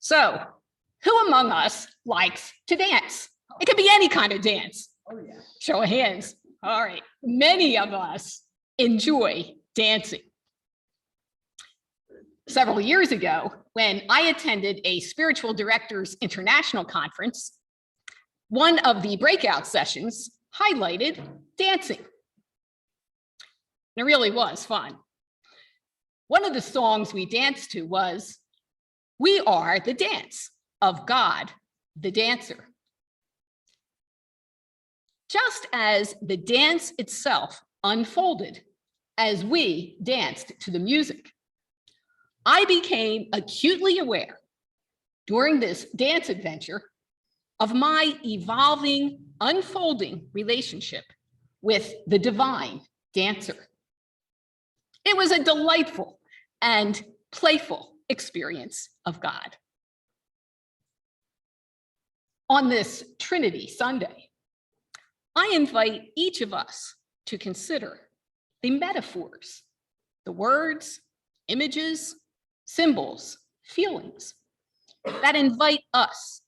So, who among us likes to dance? It could be any kind of dance. Oh, yeah. Show of hands. All right. Many of us enjoy dancing. Several years ago, when I attended a Spiritual Directors International Conference, one of the breakout sessions highlighted dancing. It really was fun. One of the songs we danced to was, "We Are the Dance of God, the Dancer." Just as the dance itself unfolded as we danced to the music, I became acutely aware during this dance adventure of my evolving, unfolding relationship with the divine dancer. It was a delightful and playful experience of God. On this Trinity Sunday, I invite each of us to consider the metaphors, the words, images, symbols, feelings that invite us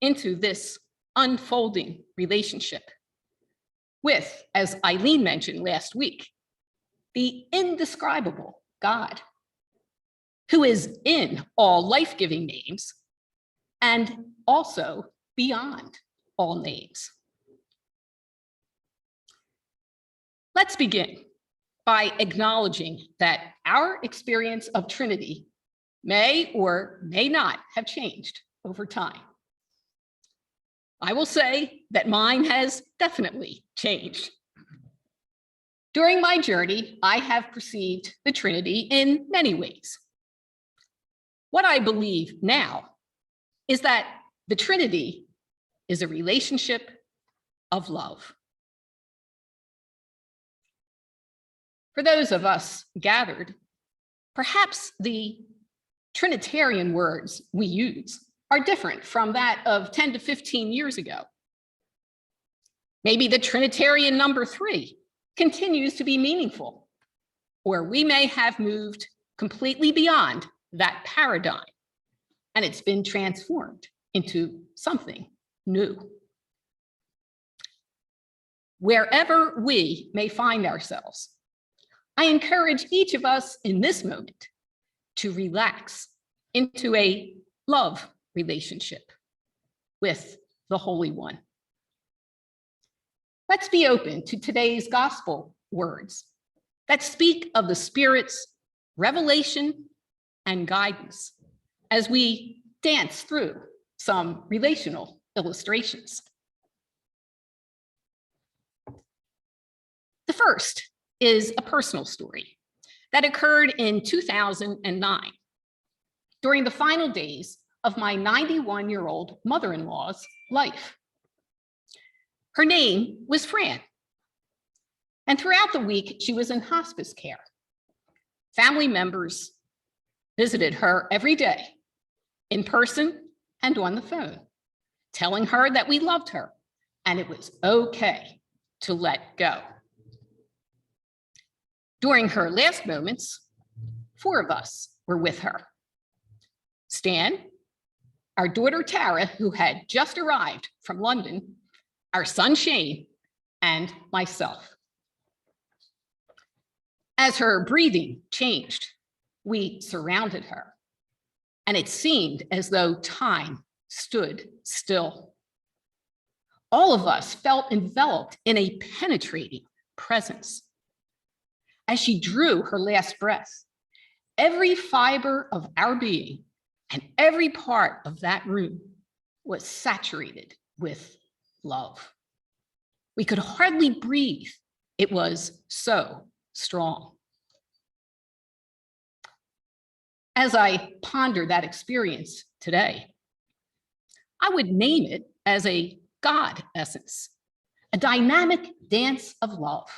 into this unfolding relationship with, as Eileen mentioned last week, the indescribable God, who is in all life-giving names and also beyond all names. Let's begin by acknowledging that our experience of Trinity may or may not have changed over time. I will say that mine has definitely changed. During my journey, I have perceived the Trinity in many ways. What I believe now is that the Trinity is a relationship of love. For those of us gathered, perhaps the Trinitarian words we use are different from that of 10 to 15 years ago. Maybe the Trinitarian number 3 continues to be meaningful, or we may have moved completely beyond that paradigm and it's been transformed into something new. Wherever we may find ourselves, I encourage each of us in this moment to relax into a love relationship with the Holy One. Let's be open to today's gospel words that speak of the Spirit's revelation and guidance as we dance through some relational illustrations. The first is a personal story that occurred in 2009 during the final days of my 91-year-old mother-in-law's life. Her name was Fran, and throughout the week, she was in hospice care. Family members visited her every day, in person and on the phone, telling her that we loved her and it was okay to let go. During her last moments, 4 of us were with her. Stan, our daughter Tara, who had just arrived from London, our son Shane, and myself. As her breathing changed, we surrounded her, and it seemed as though time stood still. All of us felt enveloped in a penetrating presence. As she drew her last breath, every fiber of our being and every part of that room was saturated with love. We could hardly breathe. It was so strong. As I ponder that experience today, I would name it as a God essence, a dynamic dance of love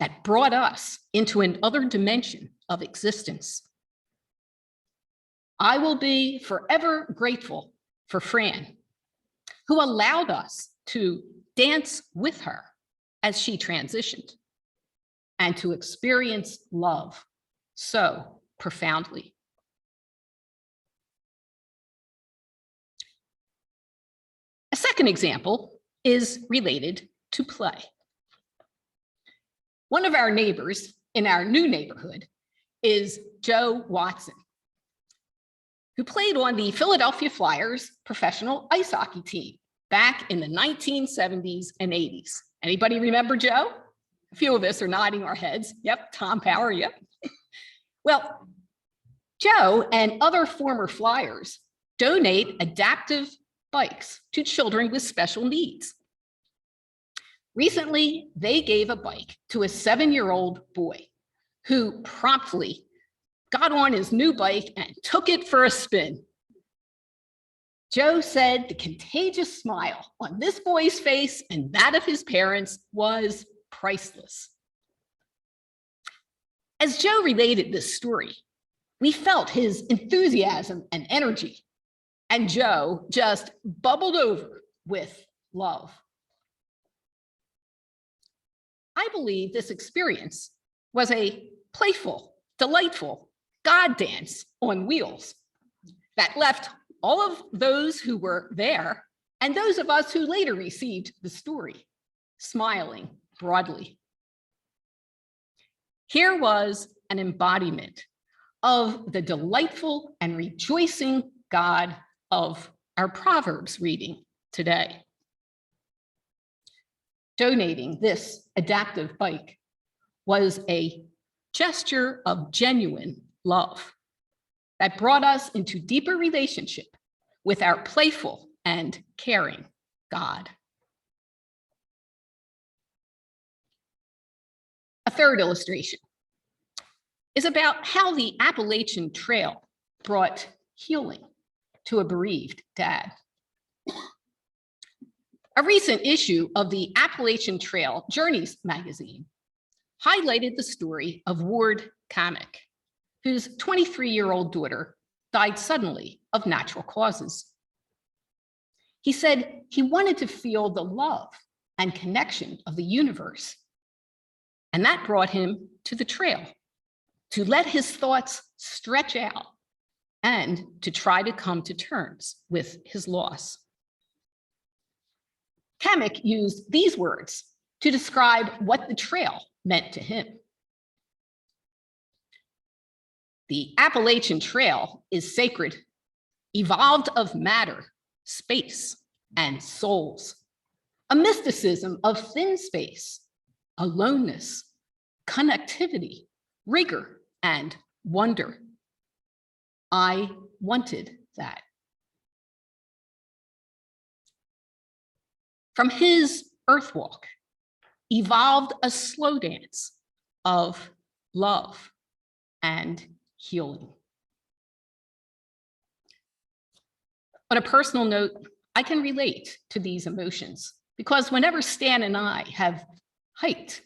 that brought us into another dimension of existence. I will be forever grateful for Fran, who allowed us to dance with her as she transitioned and to experience love so profoundly. A second example is related to play. One of our neighbors in our new neighborhood is Joe Watson, who played on the Philadelphia Flyers professional ice hockey team back in the 1970s and 80s. Anybody remember Joe? A few of us are nodding our heads. Yep, Tom Power, yep. Well, Joe and other former Flyers donate adaptive bikes to children with special needs. Recently, they gave a bike to a 7-year-old boy who promptly got on his new bike and took it for a spin. Joe said the contagious smile on this boy's face and that of his parents was priceless. As Joe related this story, we felt his enthusiasm and energy, and Joe just bubbled over with love. I believe this experience was a playful, delightful God dance on wheels that left all of those who were there and those of us who later received the story smiling broadly. Here was an embodiment of the delightful and rejoicing God of our Proverbs reading today. Donating this adaptive bike was a gesture of genuine love that brought us into deeper relationship with our playful and caring God. A third illustration is about how the Appalachian Trail brought healing to a bereaved dad. A recent issue of the Appalachian Trail Journeys magazine highlighted the story of Ward Kamek, whose 23-year-old daughter died suddenly of natural causes. He said he wanted to feel the love and connection of the universe, and that brought him to the trail, to let his thoughts stretch out and to try to come to terms with his loss. Kamek used these words to describe what the trail meant to him. The Appalachian Trail is sacred, evolved of matter, space, and souls, a mysticism of thin space, aloneness, connectivity, rigor, and wonder. I wanted that. From his earth walk evolved a slow dance of love and healing. On a personal note, I can relate to these emotions because whenever Stan and I have hiked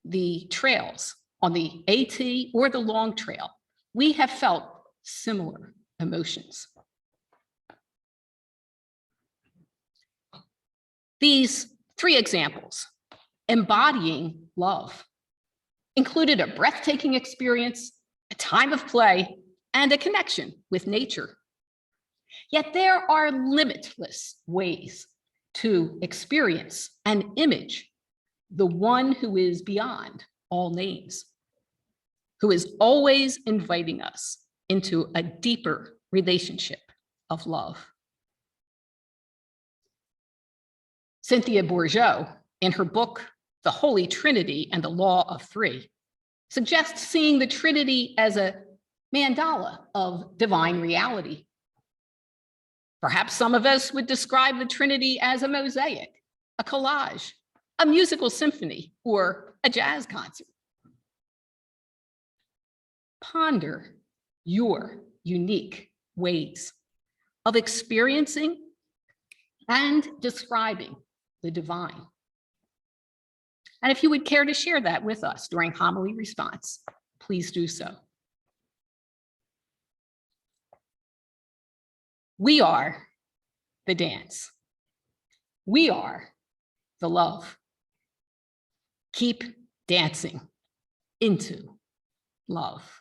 the trails on the AT or the Long Trail, we have felt similar emotions. These three examples, embodying love, included a breathtaking experience, a time of play, and a connection with nature. Yet there are limitless ways to experience and image the one who is beyond all names, who is always inviting us into a deeper relationship of love. Cynthia Bourgeault, in her book, The Holy Trinity and the Law of Three, suggests seeing the Trinity as a mandala of divine reality. Perhaps some of us would describe the Trinity as a mosaic, a collage, a musical symphony, or a jazz concert. Ponder your unique ways of experiencing and describing the divine. And if you would care to share that with us during homily response, please do so. We are the dance. We are the love. Keep dancing into love.